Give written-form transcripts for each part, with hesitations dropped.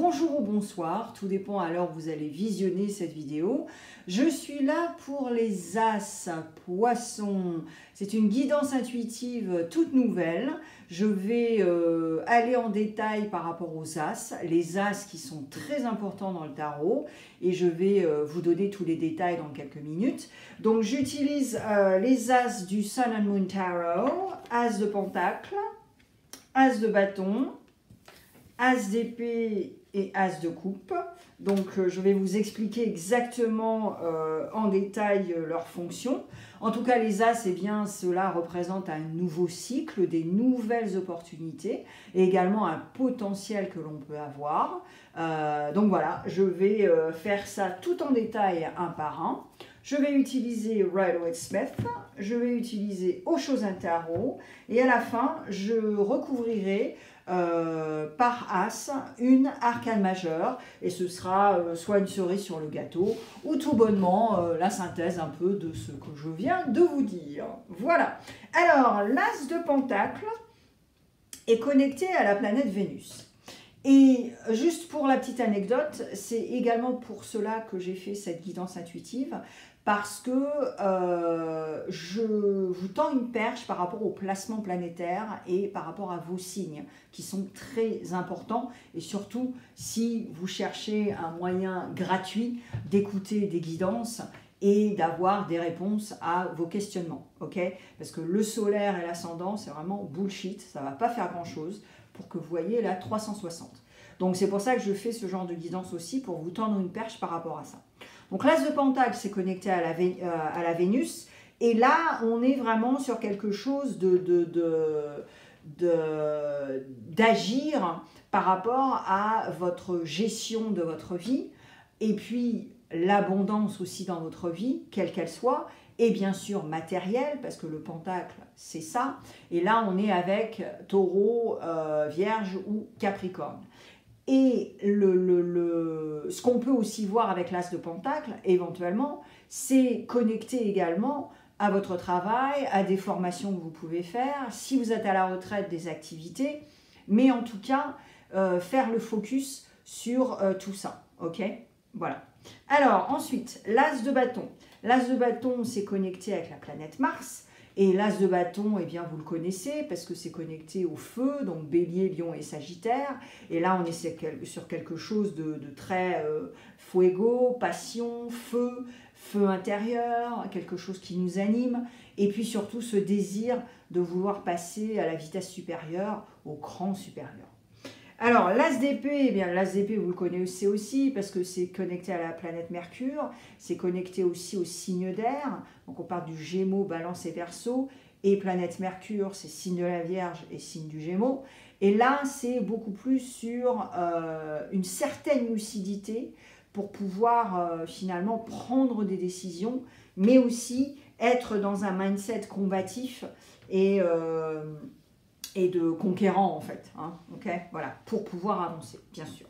bonjour ou bonsoir, tout dépend à l'heure où vous allez visionner cette vidéo. Je suis là pour les As Poissons. C'est une guidance intuitive toute nouvelle. Je vais aller en détail par rapport aux As, les As qui sont très importants dans le tarot, et je vais vous donner tous les détails dans quelques minutes. Donc j'utilise les As du Sun and Moon Tarot, As de Pentacle, As de bâton, As d'épée et As de coupe. Donc je vais vous expliquer exactement en détail leurs fonctions. En tout cas les As, eh bien, cela représente un nouveau cycle, des nouvelles opportunités et également un potentiel que l'on peut avoir. Donc voilà, je vais faire ça tout en détail un par un. Je vais utiliser Rider-Waite-Smith, je vais utiliser Osho-Zen Tarot et à la fin je recouvrirai par As une arcane majeure et ce sera soit une cerise sur le gâteau ou tout bonnement la synthèse un peu de ce que je viens de vous dire. Voilà. Alors l'As de Pentacle est connecté à la planète Vénus. Et juste pour la petite anecdote, c'est également pour cela que j'ai fait cette guidance intuitive, parce que je vous tends une perche par rapport au placement planétaire et par rapport à vos signes, qui sont très importants, et surtout si vous cherchez un moyen gratuit d'écouter des guidances et d'avoir des réponses à vos questionnements, ok? Parce que le solaire et l'ascendant, c'est vraiment bullshit, ça ne va pas faire grand-chose pour que vous voyez la 360. Donc c'est pour ça que je fais ce genre de guidance aussi, pour vous tendre une perche par rapport à ça. Donc l'As de Pentacle, c'est connecté à la Vénus, et là on est vraiment sur quelque chose d'agir par rapport à votre gestion de votre vie, et puis l'abondance aussi dans votre vie, quelle qu'elle soit, et bien sûr matériel, parce que le Pentacle, c'est ça. Et là, on est avec Taureau, Vierge ou Capricorne. Et ce qu'on peut aussi voir avec l'As de Pentacle, éventuellement, c'est connecté également à votre travail, à des formations que vous pouvez faire, si vous êtes à la retraite, des activités, mais en tout cas, faire le focus sur tout ça, ok? Voilà. Alors, ensuite, l'As de bâton. L'As de bâton, c'est connecté avec la planète Mars. Et l'As de bâton, eh bien, vous le connaissez parce que c'est connecté au feu, donc Bélier, Lion et Sagittaire. Et là, on est sur quelque chose de très fuego, passion, feu, feu intérieur, quelque chose qui nous anime. Et puis surtout, ce désir de vouloir passer à la vitesse supérieure, au cran supérieur. Alors, l'As d'épée, eh bien, l'As d'épée, vous le connaissez aussi parce que c'est connecté à la planète Mercure, c'est connecté aussi au signe d'air, donc on parle du Gémeaux, Balance et Verseau, et planète Mercure, c'est signe de la Vierge et signe du Gémeaux. Et là, c'est beaucoup plus sur une certaine lucidité pour pouvoir finalement prendre des décisions, mais aussi être dans un mindset combatif et de conquérant en fait, hein, ok, voilà, pour pouvoir avancer, bien sûr.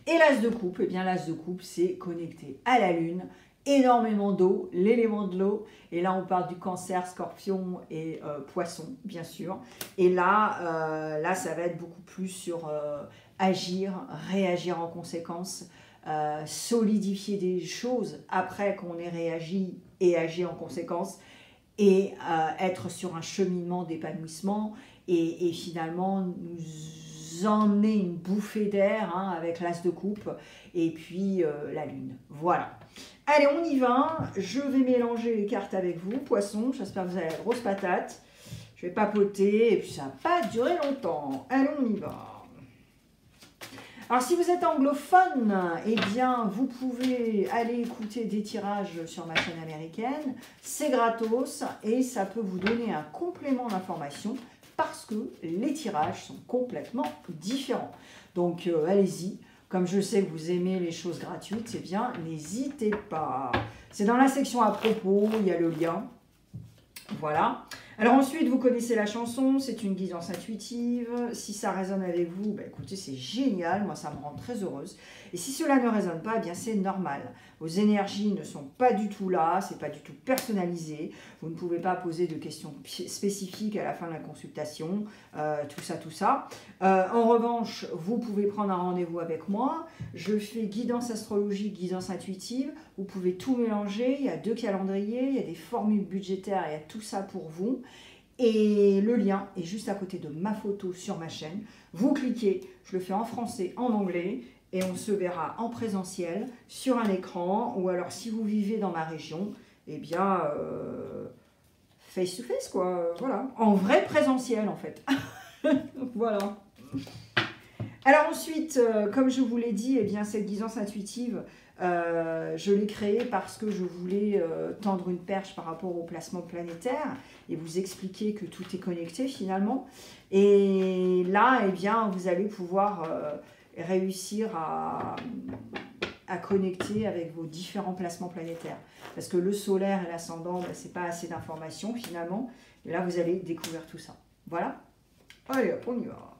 Et l'As de coupe, eh bien l'As de coupe, c'est connecté à la Lune, énormément d'eau, l'élément de l'eau, et là on parle du Cancer, Scorpion et Poisson, bien sûr. Et là, ça va être beaucoup plus sur agir, réagir en conséquence, solidifier des choses après qu'on ait réagi et agi en conséquence, et être sur un cheminement d'épanouissement et finalement nous emmener une bouffée d'air hein, avec l'As de coupe et puis la Lune. Voilà. Allez, on y va. Je vais mélanger les cartes avec vous, Poisson. J'espère que vous avez la grosse patate. Je vais papoter et puis ça va pas durer longtemps. Allez, on y va. Alors, si vous êtes anglophone, eh bien, vous pouvez aller écouter des tirages sur ma chaîne américaine. C'est gratos et ça peut vous donner un complément d'information parce que les tirages sont complètement différents. Donc, allez-y. Comme je sais que vous aimez les choses gratuites, eh bien, n'hésitez pas. C'est dans la section à propos, il y a le lien. Voilà. Alors ensuite, vous connaissez la chanson, c'est une guidance intuitive. Si ça résonne avec vous, bah écoutez, c'est génial, moi ça me rend très heureuse. Et si cela ne résonne pas, eh bien c'est normal. Vos énergies ne sont pas du tout là, c'est pas du tout personnalisé. Vous ne pouvez pas poser de questions spécifiques à la fin de la consultation, tout ça, tout ça. En revanche, vous pouvez prendre un rendez-vous avec moi. Je fais guidance astrologique, guidance intuitive. Vous pouvez tout mélanger, il y a 2 calendriers, il y a des formules budgétaires, il y a tout ça pour vous. Et le lien est juste à côté de ma photo sur ma chaîne. Vous cliquez, je le fais en français, en anglais, et on se verra en présentiel sur un écran, ou alors si vous vivez dans ma région, eh bien, face to face, quoi, voilà. En vrai présentiel, en fait. Voilà. Alors ensuite, comme je vous l'ai dit, eh bien, cette guidance intuitive, je l'ai créée parce que je voulais tendre une perche par rapport au placement planétaire et vous expliquer que tout est connecté finalement. Et là, eh bien, vous allez pouvoir réussir à connecter avec vos différents placements planétaires. Parce que le solaire et l'ascendant, ben, c'est pas assez d'informations finalement. Et là, vous allez découvrir tout ça. Voilà. Allez, hop, on y va.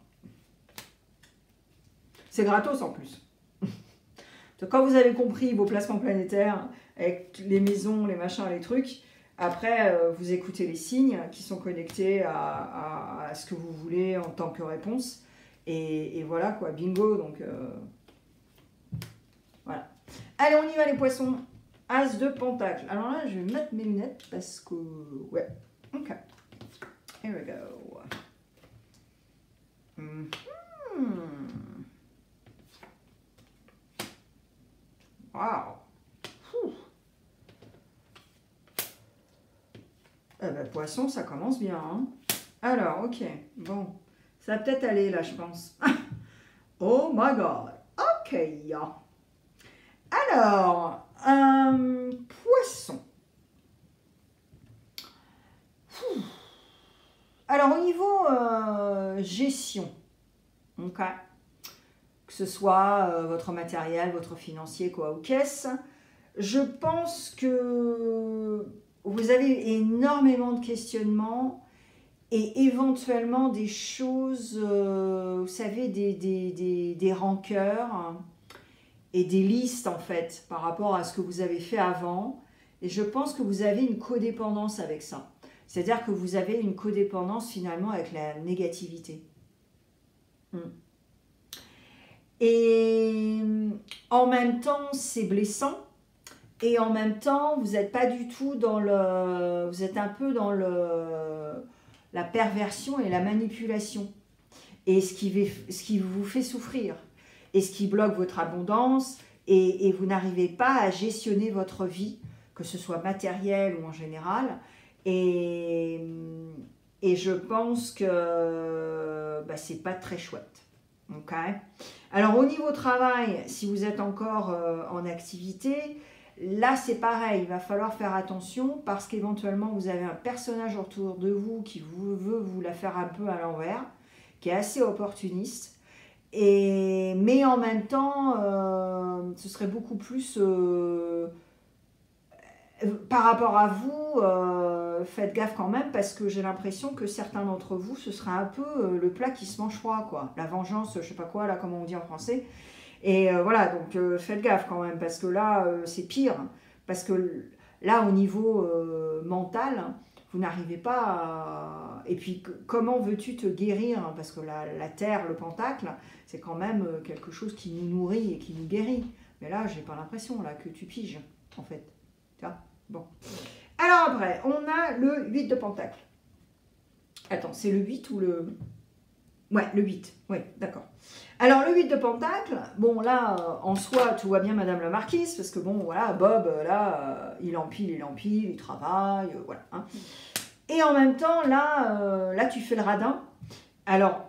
C'est gratos en plus. Donc, quand vous avez compris vos placements planétaires, avec les maisons, les machins, les trucs, après, vous écoutez les signes qui sont connectés à ce que vous voulez en tant que réponse. Et voilà quoi, bingo. Donc, voilà. Allez, on y va les poissons. As de pentacle. Alors là, je vais mettre mes lunettes parce que... Ouais. Ok. Here we go. Waouh. Eh ben, poisson, ça commence bien. Hein. Alors, ok. Bon. Ça va peut-être aller là, je pense. Oh my god. Ok. Alors, poisson. Alors, au niveau gestion, ok, que ce soit votre matériel, votre financier, quoi, ou caisse, je pense que vous avez énormément de questionnements et éventuellement des choses, vous savez, des rancœurs et des listes en fait par rapport à ce que vous avez fait avant. Et je pense que vous avez une codépendance avec ça. C'est-à-dire que vous avez une codépendance finalement avec la négativité. Et en même temps, c'est blessant. Et en même temps, vous n'êtes pas du tout dans le... Vous êtes un peu dans la perversion et la manipulation. Et ce qui vous fait souffrir. Et ce qui bloque votre abondance. Et vous n'arrivez pas à gestionner votre vie, que ce soit matériel ou en général. Et je pense que bah, c'est pas très chouette. Okay. Alors au niveau travail, si vous êtes encore en activité, là c'est pareil, il va falloir faire attention parce qu'éventuellement vous avez un personnage autour de vous qui veut vous la faire un peu à l'envers, qui est assez opportuniste, mais en même temps ce serait beaucoup plus par rapport à vous, faites gaffe quand même parce que j'ai l'impression que certains d'entre vous, ce sera un peu le plat qui se mange froid, quoi. La vengeance, je sais pas quoi, là, comment on dit en français. Et voilà, donc faites gaffe quand même parce que là, c'est pire. Parce que là, au niveau mental, vous n'arrivez pas à... Et puis, comment veux-tu te guérir? Parce que la terre, le pentacle, c'est quand même quelque chose qui nous nourrit et qui nous guérit. Mais là, j'ai pas l'impression là que tu piges, en fait. Bon. Alors après, on a le 8 de pentacle. Attends, c'est le 8 ou le... Ouais, le 8. Oui, d'accord. Alors, le 8 de pentacle, bon, là, en soi, tout va bien, madame la marquise, parce que, bon, voilà, Bob, là, il empile, il travaille, voilà. Hein. Et en même temps, là, tu fais le radin. Alors,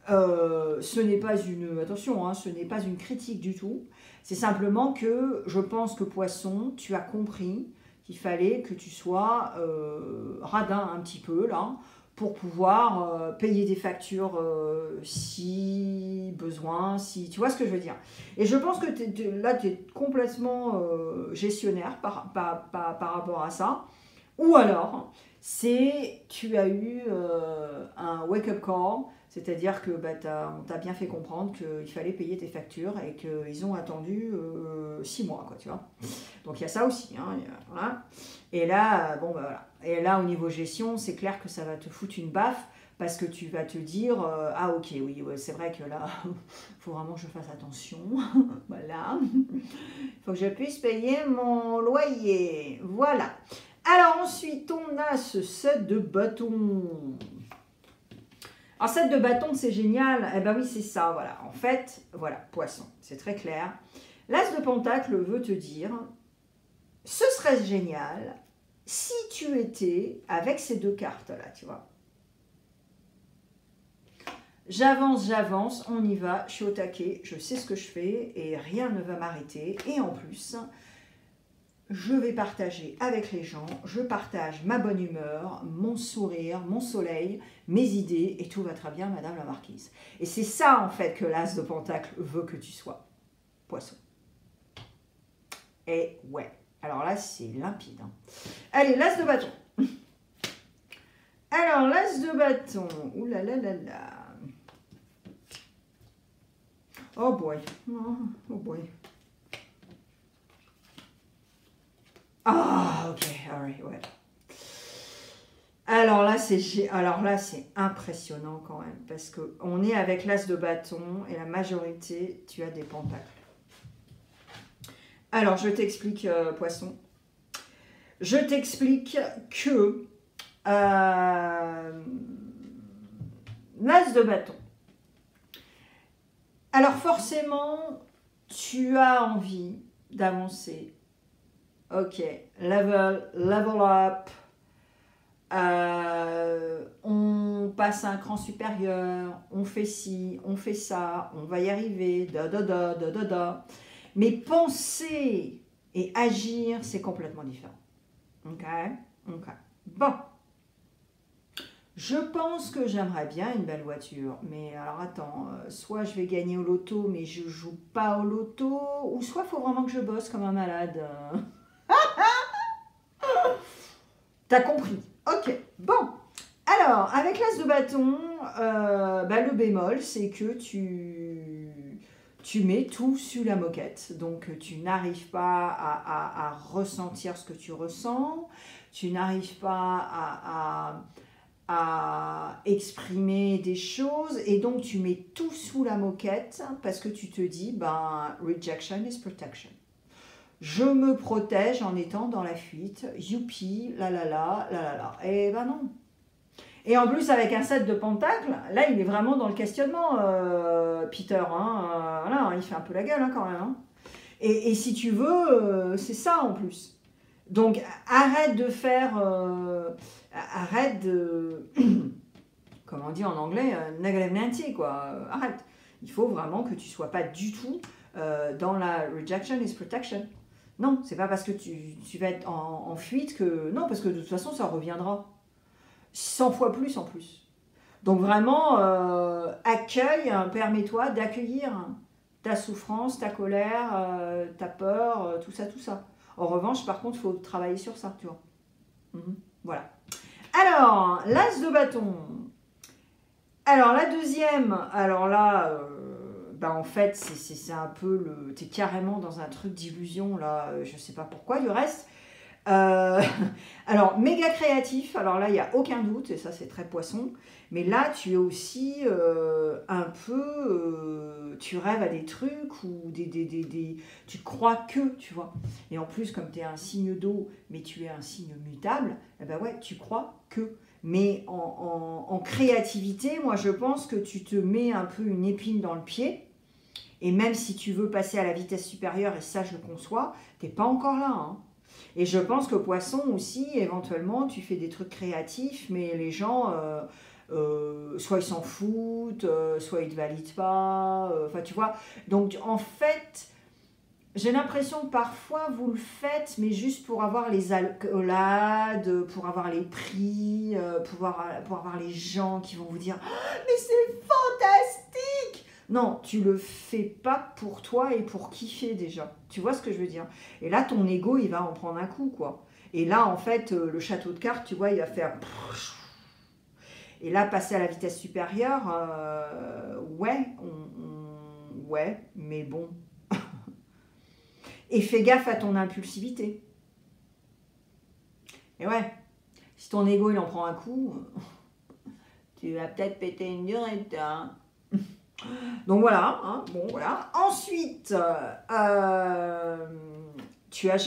ce n'est pas une... Attention, hein, ce n'est pas une critique du tout. C'est simplement que je pense que Poisson, tu as compris qu'il fallait que tu sois radin un petit peu, là, pour pouvoir payer des factures si besoin, si... Tu vois ce que je veux dire? Et je pense que là, tu es complètement gestionnaire par rapport à ça. Ou alors, c'est tu as eu un wake-up call, c'est-à-dire que on t'a bien fait comprendre qu'il fallait payer tes factures et qu'ils ont attendu 6 mois, quoi, tu vois. Donc il y a ça aussi, hein, voilà. Et là, bon, bah, voilà. Et là, au niveau gestion, c'est clair que ça va te foutre une baffe parce que tu vas te dire, ah ok, oui, ouais, c'est vrai que là, il faut vraiment que je fasse attention, voilà. Il faut que je puisse payer mon loyer, voilà. Alors ensuite, on a ce set de bâtons. Alors, set de bâtons, c'est génial. Eh ben oui, c'est ça, voilà. En fait, voilà, poisson, c'est très clair. L'as de pentacle veut te dire, ce serait génial si tu étais avec ces deux cartes-là, tu vois. J'avance, on y va, je suis au taquet, je sais ce que je fais et rien ne va m'arrêter. Et en plus, je vais partager avec les gens, je partage ma bonne humeur, mon sourire, mon soleil, mes idées et tout va très bien, Madame la Marquise. Et c'est ça en fait que l'as de pentacle veut que tu sois, poisson. Et ouais, alors là c'est limpide. Hein. Allez, l'as de bâton. Alors l'as de bâton, ouh là là là là. Oh boy, oh boy. Ah, ok, alright, ouais. Alors là, c'est impressionnant quand même, parce qu'on est avec l'as de bâton et la majorité, tu as des pentacles. Alors, je t'explique, poisson. Je t'explique que l'as de bâton. Alors forcément, tu as envie d'avancer. Ok, level up. On passe à un cran supérieur, on fait ci, on fait ça, on va y arriver, Mais penser et agir, c'est complètement différent. Ok. Bon. Je pense que j'aimerais bien une belle voiture, mais alors attends, soit je vais gagner au loto, mais je joue pas au loto, ou soit il faut vraiment que je bosse comme un malade. T'as compris? Ok, bon. Alors, avec l'as de bâton, le bémol, c'est que tu mets tout sur la moquette. Donc, tu n'arrives pas à ressentir ce que tu ressens. Tu n'arrives pas à exprimer des choses. Et donc, tu mets tout sous la moquette parce que tu te dis, rejection is protection. Je me protège en étant dans la fuite. Youpi, la la la, la la la. Eh ben non. Et en plus, avec un set de pentacles, là, il est vraiment dans le questionnement, Peter. Hein, voilà, il fait un peu la gueule hein, quand même. Hein. Et si tu veux, c'est ça en plus. Donc, arrête de faire... arrête de... comment on dit en anglais, negative quoi. Arrête. Il faut vraiment que tu ne sois pas du tout dans la rejection is protection. Non, c'est pas parce que tu vas être en fuite que... Non, parce que de toute façon, ça reviendra. 100 fois plus en plus. Donc vraiment, accueille, permets-toi d'accueillir ta souffrance, ta colère, ta peur, tout ça, tout ça. En revanche, par contre, il faut travailler sur ça, tu vois. Voilà. Alors, l'as de bâton. Alors, la deuxième, alors là... en fait, c'est un peu le... T'es carrément dans un truc d'illusion, là, je sais pas pourquoi, du reste. Alors, méga créatif, alors là, il n'y a aucun doute, et ça, c'est très poisson. Mais là, tu es aussi un peu... tu rêves à des trucs ou tu crois que, tu vois. Et en plus, comme tu es un signe d'eau, mais tu es un signe mutable, eh ben ouais, tu crois que... Mais en créativité, moi, je pense que tu te mets un peu une épine dans le pied. Et même si tu veux passer à la vitesse supérieure, et ça je le conçois, t'es pas encore là. Hein. Et je pense que poisson aussi, éventuellement, tu fais des trucs créatifs, mais les gens, soit ils s'en foutent, soit ils te valident pas. Enfin, tu vois. Donc, en fait, j'ai l'impression que parfois vous le faites, mais juste pour avoir les accolades, pour avoir les prix, pour avoir les gens qui vont vous dire oh, mais c'est fantastique! Non, tu le fais pas pour toi et pour kiffer déjà. Tu vois ce que je veux dire? Et là, ton ego, il va en prendre un coup, quoi. Et là, en fait, le château de cartes, tu vois, il va faire... Et là, passer à la vitesse supérieure, ouais, ouais, mais bon. Et fais gaffe à ton impulsivité. Et ouais, si ton ego, il en prend un coup, tu vas peut-être péter une durette, hein. Donc voilà, hein, bon voilà. Ensuite, tu as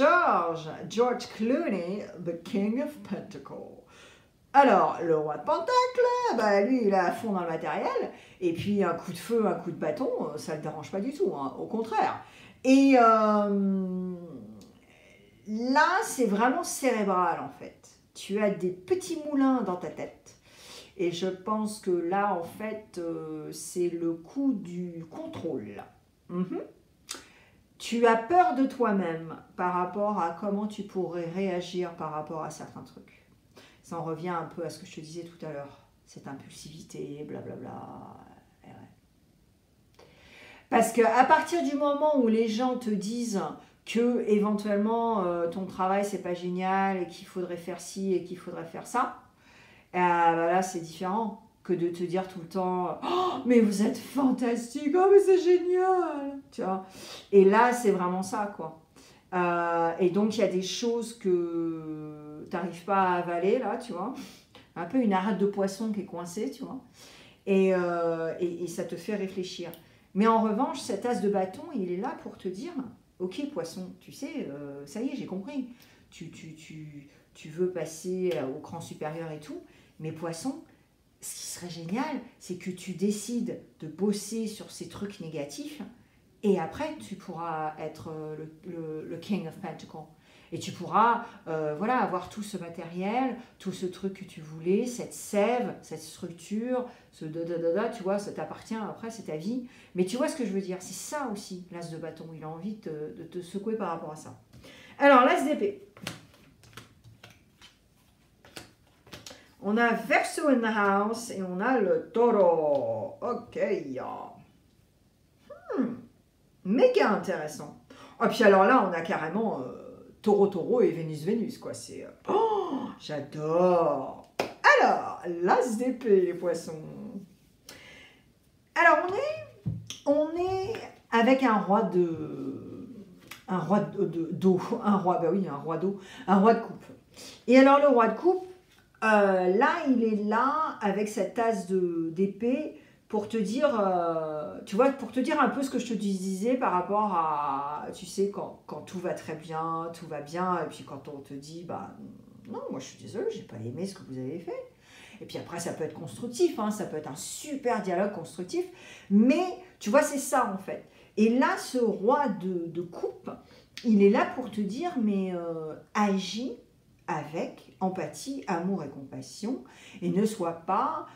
George Clooney, the King of Pentacles. Alors, le roi de Pentacle, bah, lui, il est à fond dans le matériel, et puis un coup de feu, un coup de bâton, ça ne le dérange pas du tout, hein, au contraire. Et là, c'est vraiment cérébral, en fait. Tu as des petits moulins dans ta tête, et je pense que là, en fait, c'est le coup du contrôle. Tu as peur de toi-même par rapport à comment tu pourrais réagir par rapport à certains trucs. Ça en revient un peu à ce que je te disais tout à l'heure, cette impulsivité, blablabla. Et ouais. Parce qu'à partir du moment où les gens te disent que éventuellement ton travail c'est pas génial et qu'il faudrait faire ci et qu'il faudrait faire ça, bah là c'est différent que de te dire tout le temps oh, mais vous êtes fantastique, oh mais c'est génial, tu vois. Et là c'est vraiment ça quoi. Et donc il y a des choses que tu n'arrives pas à avaler là, tu vois, un peu une arête de poisson qui est coincée, tu vois, et ça te fait réfléchir. Mais en revanche, cet as de bâton, il est là pour te dire, ok poisson, tu sais, ça y est, j'ai compris, tu veux passer au cran supérieur et tout, mais poisson, ce qui serait génial, c'est que tu décides de bosser sur ces trucs négatifs. Et après, tu pourras être le King of Pentacles. Et tu pourras voilà, avoir tout ce matériel, tout ce truc que tu voulais, cette sève, cette structure, ce tu vois, ça t'appartient, après c'est ta vie. Mais tu vois ce que je veux dire, c'est ça aussi, l'as de bâton. Il a envie de te secouer par rapport à ça. Alors, l'as d'épée. On a Verseau in the house et on a le taureau. Ok. Méga intéressant. Et puis alors là, on a carrément Taureau et Vénus, quoi. C'est oh, j'adore. Alors, l'as d'épée, les poissons. Alors, on est avec un roi d'eau, un roi, bah oui, un roi d'eau, un roi de coupe. Et alors, le roi de coupe, là, il est là avec cette tasse d'épée pour te dire, tu vois, pour te dire un peu ce que je te disais par rapport à, tu sais, quand tout va très bien, tout va bien, et puis quand on te dit, bah non, moi je suis désolée, j'ai pas aimé ce que vous avez fait. Et puis après, ça peut être constructif, hein, ça peut être un super dialogue constructif, mais tu vois, c'est ça en fait. Et là, ce roi de coupe, il est là pour te dire, mais agis avec empathie, amour et compassion, et ne sois pas,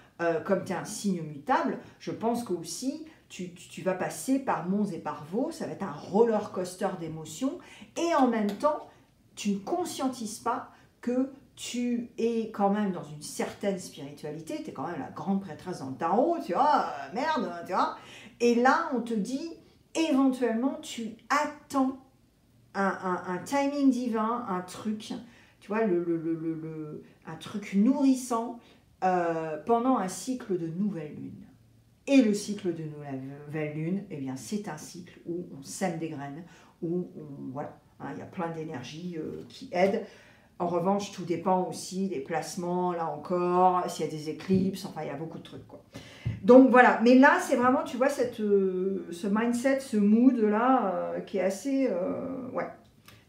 comme tu es un signe mutable, je pense qu'aussi tu vas passer par monts et par vaux, ça va être un roller coaster d'émotions, et en même temps, tu ne conscientises pas que tu es quand même dans une certaine spiritualité, tu es quand même la grande prêtresse dans le tarot, tu vois, merde, tu vois, et là on te dit, éventuellement tu attends un timing divin, un truc, tu vois, un truc nourrissant pendant un cycle de nouvelle lune. Et le cycle de nouvelle lune, eh bien, c'est un cycle où on sème des graines, où voilà, hein, il y a plein d'énergie qui aident. En revanche, tout dépend aussi des placements, là encore, s'il y a des éclipses, enfin, il y a beaucoup de trucs, quoi. Donc voilà, mais là, c'est vraiment, tu vois, ce mindset, ce mood-là, qui est assez... ouais.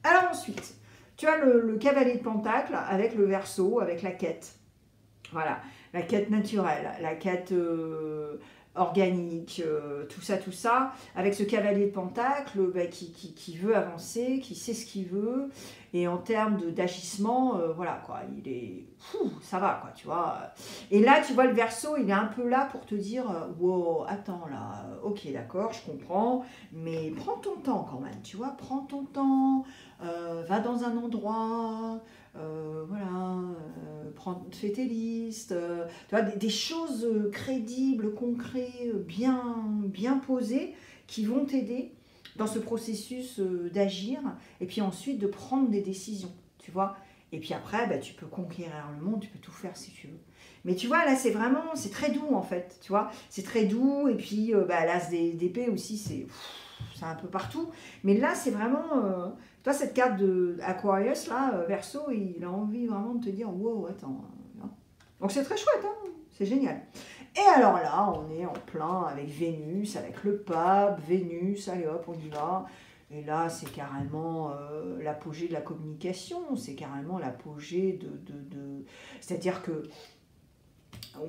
Alors ensuite, tu as le cavalier de Pentacle avec le Verseau, avec la quête. Voilà, la quête naturelle, la quête organique, tout ça, avec ce cavalier de Pentacle bah, qui veut avancer, qui sait ce qu'il veut, et en termes d'agissement, voilà quoi, il est, ça va quoi, tu vois. Et là, tu vois, le Verseau, il est un peu là pour te dire, wow, attends là, ok, d'accord, je comprends, mais prends ton temps quand même, tu vois, prends ton temps, va dans un endroit... voilà, fais tes listes, tu vois, des choses crédibles, concrètes, bien posées, qui vont t'aider dans ce processus d'agir, et puis ensuite de prendre des décisions, tu vois. Et puis après, bah, tu peux conquérir le monde, tu peux tout faire si tu veux. Mais tu vois, là, c'est vraiment, c'est très doux en fait, tu vois. C'est très doux, et puis bah, l'as d'épée aussi, c'est un peu partout. Mais là, c'est vraiment, toi, cette carte de Aquarius, là, Verseau, il a envie vraiment de te dire, wow, attends. Hein. Donc c'est très chouette, hein, c'est génial. Et alors là, on est en plein avec Vénus, avec le pape, Vénus, allez hop, on y va. Et là, c'est carrément l'apogée de la communication, c'est carrément l'apogée de... C'est-à-dire que,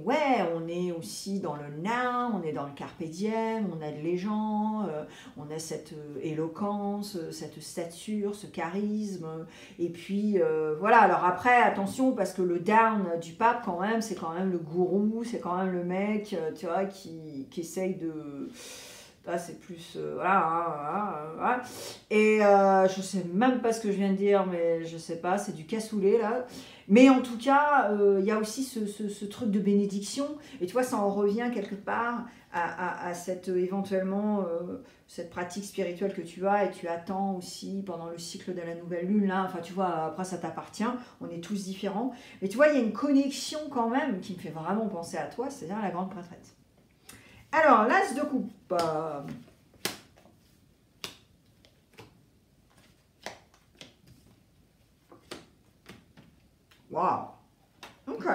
ouais, on est aussi dans le now, on est dans le carpe diem, on aide les gens, on a cette éloquence, cette stature, ce charisme. Et puis, voilà, alors après, attention, parce que le down du pape, quand même, c'est quand même le gourou, c'est quand même le mec, tu vois, qui essaye de... Là, c'est plus... voilà. Et je sais même pas ce que je viens de dire, mais je sais pas, c'est du cassoulet, là. Mais en tout cas, il y a aussi ce truc de bénédiction. Et tu vois, ça en revient quelque part à cette, éventuellement, cette pratique spirituelle que tu as et tu attends aussi pendant le cycle de la nouvelle lune. Là, enfin, tu vois, après, ça t'appartient. On est tous différents. Mais tu vois, il y a une connexion quand même qui me fait vraiment penser à toi, c'est-à-dire la grande prêtresse. Alors, l'as de coupe. Waouh. Ok.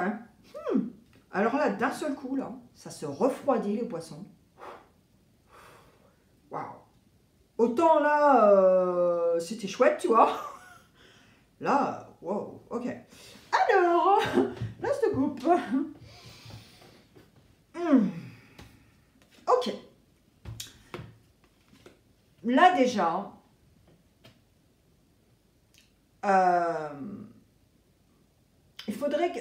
Alors là, d'un seul coup, là, ça se refroidit, les poissons. Waouh. Autant là, c'était chouette, tu vois. Là, wow, ok. Alors, l'as de coupe. Ok. Là déjà, il faudrait que...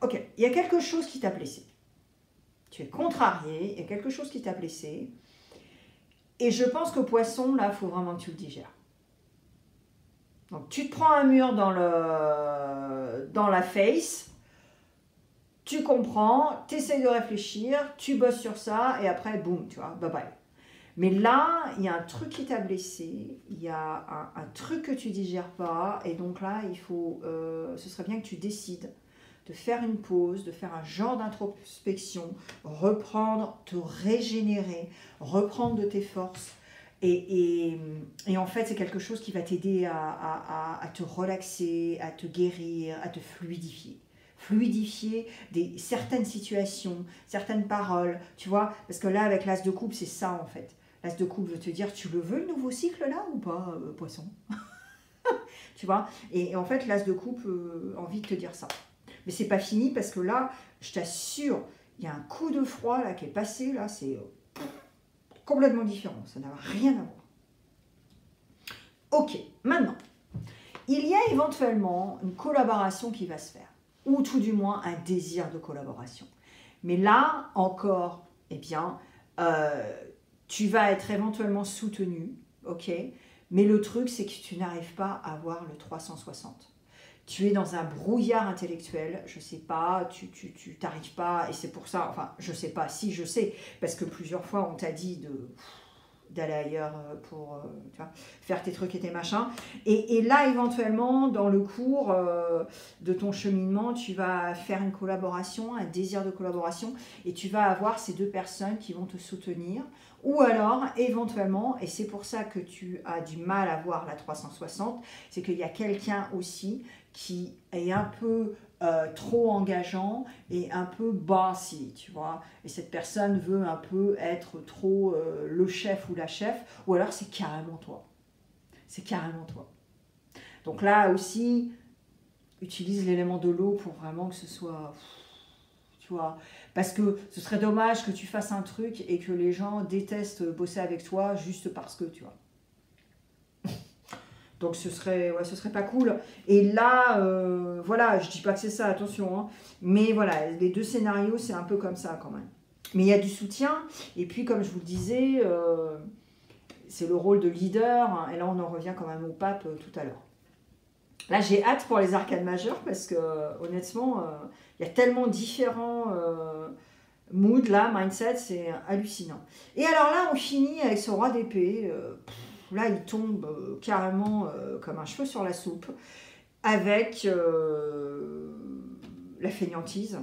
ok, il y a quelque chose qui t'a blessé. Tu es contrarié, il y a quelque chose qui t'a blessé. Et je pense que poisson, là, il faut vraiment que tu le digères. Donc, tu te prends un mur dans la face, tu comprends, tu essayes de réfléchir, tu bosses sur ça, et après, boum, tu vois, bye bye. Mais là, il y a un truc qui t'a blessé, il y a un truc que tu digères pas, et donc là, il faut, ce serait bien que tu décides de faire une pause, de faire un genre d'introspection, reprendre, te régénérer, reprendre de tes forces. Et en fait, c'est quelque chose qui va t'aider à te relaxer, à te guérir, à te fluidifier. Fluidifier certaines situations, certaines paroles, tu vois, parce que là, avec l'as de coupe, c'est ça en fait. L'as de coupe veut te dire, tu le veux le nouveau cycle là ou pas, poisson? Tu vois, et en fait, l'as de coupe a envie de te dire ça. Mais c'est pas fini parce que là, je t'assure, il y a un coup de froid là qui est passé, là, c'est complètement différent, ça n'a rien à voir. Ok, maintenant, il y a éventuellement une collaboration qui va se faire, ou tout du moins un désir de collaboration. Mais là, encore, eh bien, tu vas être éventuellement soutenu, ok? Mais le truc, c'est que tu n'arrives pas à voir le 360. Tu es dans un brouillard intellectuel, je sais pas, tu t'arrives pas, et c'est pour ça, enfin, je sais pas, si je sais, parce que plusieurs fois on t'a dit d'aller ailleurs pour tu vois, faire tes trucs et tes machins. Et là, éventuellement, dans le cours de ton cheminement, tu vas faire une collaboration, un désir de collaboration, et tu vas avoir ces deux personnes qui vont te soutenir. Ou alors, éventuellement, et c'est pour ça que tu as du mal à voir la 360, c'est qu'il y a quelqu'un aussi qui est un peu trop engageant et un peu bossy, tu vois. Et cette personne veut un peu être trop le chef ou la chef, ou alors c'est carrément toi. C'est carrément toi. Donc là aussi, utilise l'élément de l'eau pour vraiment que ce soit... Tu vois, parce que ce serait dommage que tu fasses un truc et que les gens détestent bosser avec toi juste parce que, tu vois. Donc ce serait pas cool. Et là, voilà, je dis pas que c'est ça, attention. Hein, mais voilà, les deux scénarios, c'est un peu comme ça quand même. Mais il y a du soutien. Et puis, comme je vous le disais, c'est le rôle de leader. Hein, et là, on en revient quand même au pape tout à l'heure. Là, j'ai hâte pour les arcades majeures parce que, honnêtement, il y a tellement différents moods, là, mindset, c'est hallucinant. Et alors là, on finit avec ce roi d'épée. Là, il tombe carrément comme un cheveu sur la soupe. avec la fainéantise.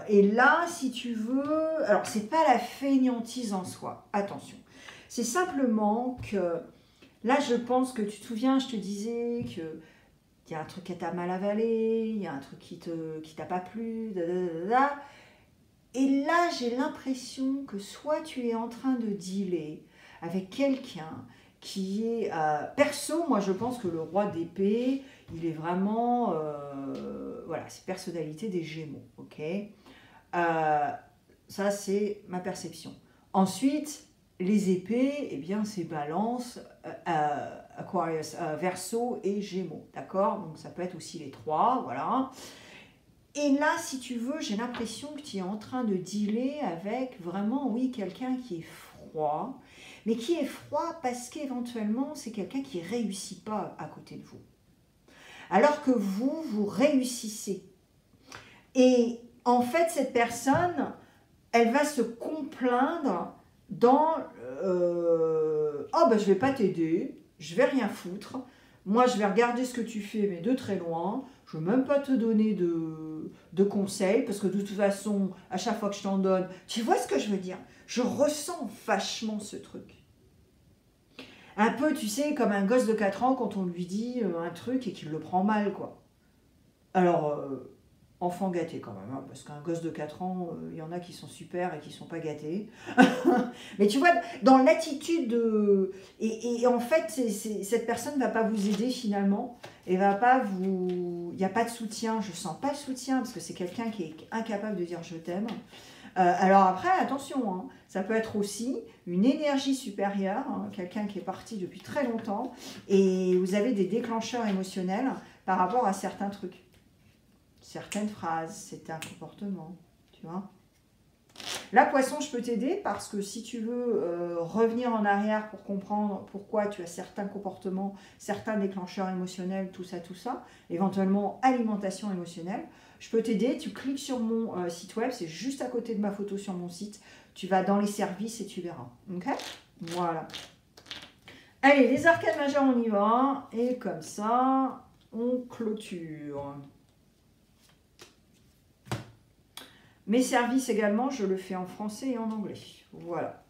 Et là, si tu veux, alors c'est pas la fainéantise en soi, attention. C'est simplement que, là je pense que tu te souviens, je te disais que il y a un truc qui t'a mal avalé, il y a un truc qui t'a pas plu, Et là, j'ai l'impression que soit tu es en train de dealer avec quelqu'un qui est... perso, moi je pense que le roi d'épée, il est vraiment... voilà, c'est personnalité des Gémeaux, ok. Ça, c'est ma perception. Ensuite, les épées, eh bien, c'est Balance, Aquarius, Verseau et Gémeaux, d'accord. Donc, ça peut être aussi les trois, voilà. Et là, si tu veux, j'ai l'impression que tu es en train de dealer avec vraiment, oui, quelqu'un qui est froid, mais qui est froid parce qu'éventuellement, c'est quelqu'un qui ne réussit pas à côté de vous. Alors que vous réussissez. Et en fait, cette personne, elle va se complaindre dans oh ben je vais pas t'aider, je vais rien foutre, moi je vais regarder ce que tu fais mais de très loin, je vais même pas te donner de conseils parce que de toute façon à chaque fois que je t'en donne, tu vois ce que je veux dire, je ressens vachement ce truc. Un peu, tu sais, comme un gosse de 4 ans quand on lui dit un truc et qu'il le prend mal, quoi. Alors, enfant gâté quand même, hein, parce qu'un gosse de 4 ans, il y en a qui sont super et qui ne sont pas gâtés. Mais tu vois, dans l'attitude de... Et en fait, cette personne ne va pas vous aider finalement, et va pas vous... Il n'y a pas de soutien, je ne sens pas le soutien, parce que c'est quelqu'un qui est incapable de dire je t'aime. Alors après, attention, hein, ça peut être aussi une énergie supérieure, hein, quelqu'un qui est parti depuis très longtemps, et vous avez des déclencheurs émotionnels par rapport à certains trucs. Certaines phrases, certains comportements, tu vois. Là, Poisson, je peux t'aider parce que si tu veux revenir en arrière pour comprendre pourquoi tu as certains comportements, certains déclencheurs émotionnels, tout ça, éventuellement alimentation émotionnelle, je peux t'aider. Tu cliques sur mon site web, c'est juste à côté de ma photo sur mon site. Tu vas dans les services et tu verras. Ok? Voilà. Allez, les arcades majeures, on y va. Et comme ça, on clôture. Mes services également, je le fais en français et en anglais. Voilà.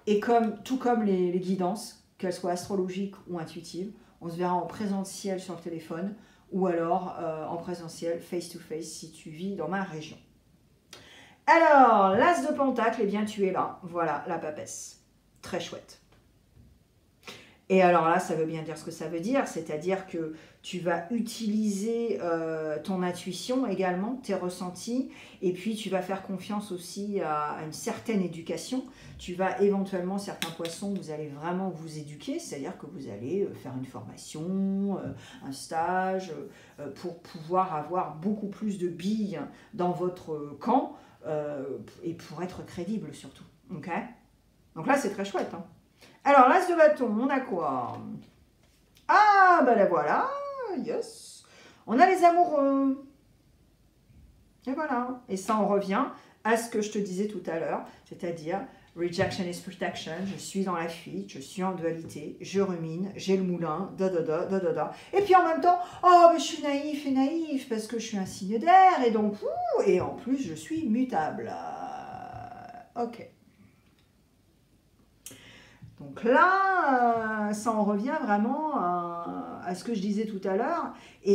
Et tout comme les guidances, qu'elles soient astrologiques ou intuitives, on se verra en présentiel sur le téléphone ou alors en présentiel face-to-face si tu vis dans ma région. Alors, l'as de pentacle, eh bien tu es là. Voilà, la papesse. Très chouette. Et alors là, ça veut bien dire ce que ça veut dire, c'est-à-dire que tu vas utiliser ton intuition également, tes ressentis, et puis tu vas faire confiance aussi à une certaine éducation. Tu vas éventuellement, certains poissons, vous allez vraiment vous éduquer, c'est-à-dire que vous allez faire une formation, un stage, pour pouvoir avoir beaucoup plus de billes dans votre camp, et pour être crédible surtout. Okay, donc là, c'est très chouette, hein. Alors, l'as de bâton, on a quoi? Ah, ben la voilà, yes. On a les amoureux. Et voilà. Et ça, on revient à ce que je te disais tout à l'heure, c'est-à-dire rejection is protection. Je suis dans la fuite, je suis en dualité, je rumine, j'ai le moulin, Et puis en même temps, oh, mais je suis naïf et naïf parce que je suis un signe d'air et donc, et en plus, je suis mutable. Ok. Donc là, ça en revient vraiment à ce que je disais tout à l'heure.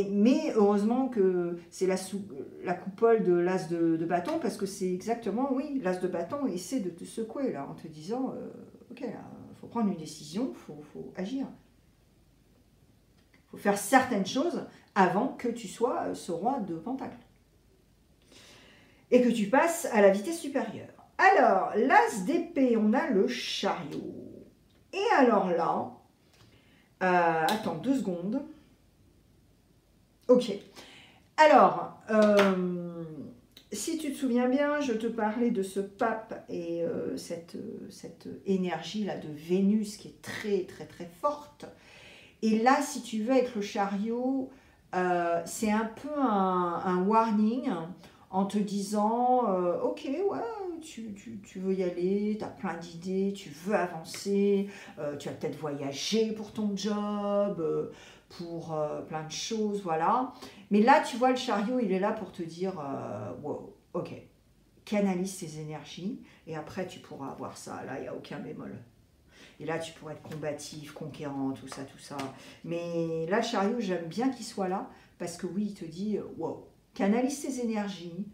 Mais heureusement que c'est la coupole de l'as de bâton, parce que c'est exactement, oui, l'as de bâton essaie de te secouer là, en te disant, ok, il faut prendre une décision, il faut agir. Il faut faire certaines choses avant que tu sois ce roi de pentacle. Et que tu passes à la vitesse supérieure. Alors, l'as d'épée, on a le chariot. Et alors là, attends 2 secondes. Ok. Alors, si tu te souviens bien, je te parlais de ce pape et cette énergie-là de Vénus qui est très, très, très forte. Et là, si tu veux, avec le chariot, c'est un peu un warning en te disant, ok, ouais, tu veux y aller, tu as plein d'idées, tu veux avancer, tu vas peut-être voyager pour ton job, pour plein de choses, voilà. Mais là, tu vois, le chariot, il est là pour te dire, wow, ok, canalise tes énergies, et après, tu pourras avoir ça. Là, il n'y a aucun bémol. Et là, tu pourrais être combatif, conquérant, tout ça, tout ça. Mais là, le chariot, j'aime bien qu'il soit là, parce que oui, il te dit, wow, canalise tes énergies,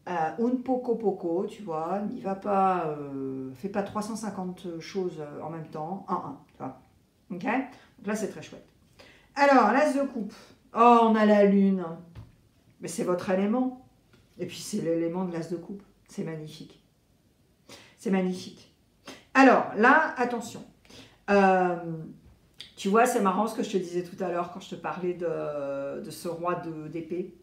un poco poco, tu vois, il va pas, fais pas 350 choses en même temps, un, tu vois. Ok. Donc là, c'est très chouette. Alors, l'as de coupe. Oh, on a la lune. Mais c'est votre élément. Et puis, c'est l'élément de l'as de coupe. C'est magnifique. C'est magnifique. Alors, là, attention. Euh, Tu vois, c'est marrant ce que je te disais tout à l'heure quand je te parlais de ce roi d'épée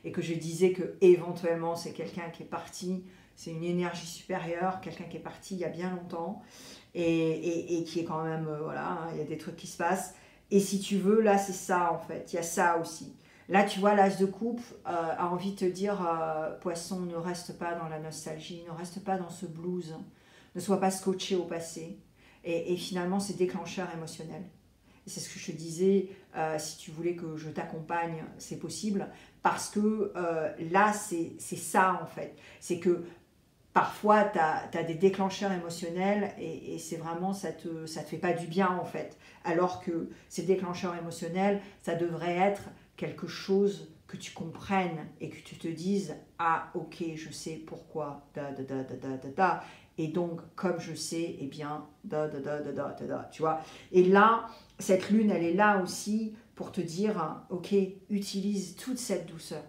et que je disais que éventuellement c'est quelqu'un qui est parti, c'est une énergie supérieure, quelqu'un qui est parti il y a bien longtemps et qui est quand même, voilà, hein, il y a des trucs qui se passent. Et si tu veux, là c'est ça en fait, il y a ça aussi. Là tu vois, l'as de coupe a envie de te dire, poisson, ne reste pas dans la nostalgie, ne reste pas dans ce blues, ne sois pas scotché au passé. Et finalement c'est déclencheur émotionnel. C'est ce que je te disais, si tu voulais que je t'accompagne, c'est possible, parce que là, c'est ça en fait. C'est que parfois, tu as des déclencheurs émotionnels et c'est vraiment, ça te fait pas du bien en fait. Alors que ces déclencheurs émotionnels, ça devrait être quelque chose que tu comprennes et que tu te dises, ah ok, je sais pourquoi, da. Et donc, comme je sais, eh bien, da, tu vois. Et là, cette lune, elle est là aussi pour te dire, ok, utilise toute cette douceur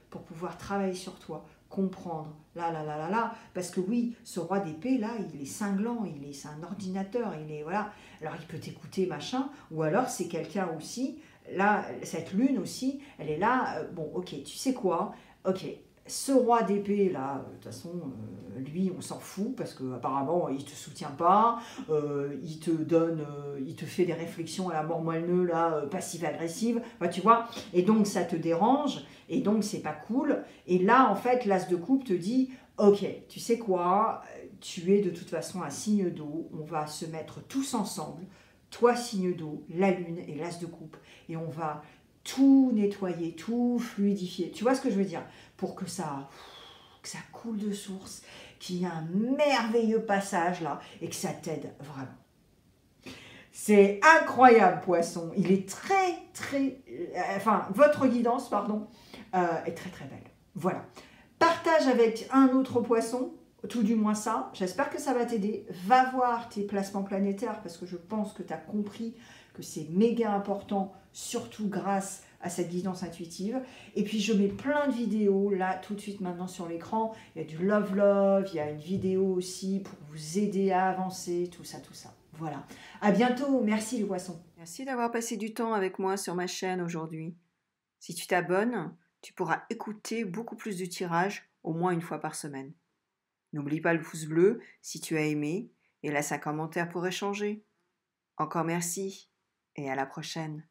pour pouvoir travailler sur toi, comprendre, là, parce que oui, ce roi d'épée, là, il est cinglant, c'est un ordinateur, il est, voilà, alors il peut t'écouter, machin, ou alors c'est quelqu'un aussi, là, cette lune aussi, elle est là, bon, ok, tu sais quoi, ok, ce roi d'épée, là, de toute façon, lui, on s'en fout, parce qu'apparemment, il te soutient pas, il te donne, il te fait des réflexions à la mort moelleux, là, passive-agressive, enfin, tu vois, et donc ça te dérange, et donc c'est pas cool, et là, en fait, l'as de coupe te dit, ok, tu sais quoi, tu es de toute façon un signe d'eau, on va se mettre tous ensemble, toi signe d'eau, la lune et l'as de coupe, et on va tout nettoyer, tout fluidifier. Tu vois ce que je veux dire? Pour que ça coule de source, qu'il y ait un merveilleux passage là, et que ça t'aide vraiment. C'est incroyable, poisson. Il est votre guidance, pardon, est très très belle. Voilà. Partage avec un autre poisson, tout du moins ça. J'espère que ça va t'aider. Va voir tes placements planétaires parce que je pense que tu as compris que c'est méga important, surtout grâce à cette guidance intuitive. Et puis je mets plein de vidéos là tout de suite maintenant sur l'écran. Il y a du love, il y a une vidéo aussi pour vous aider à avancer, tout ça, tout ça. Voilà. À bientôt. Merci les poissons. Merci d'avoir passé du temps avec moi sur ma chaîne aujourd'hui. Si tu t'abonnes, tu pourras écouter beaucoup plus de tirages, au moins une fois par semaine. N'oublie pas le pouce bleu si tu as aimé et laisse un commentaire pour échanger. Encore merci et à la prochaine.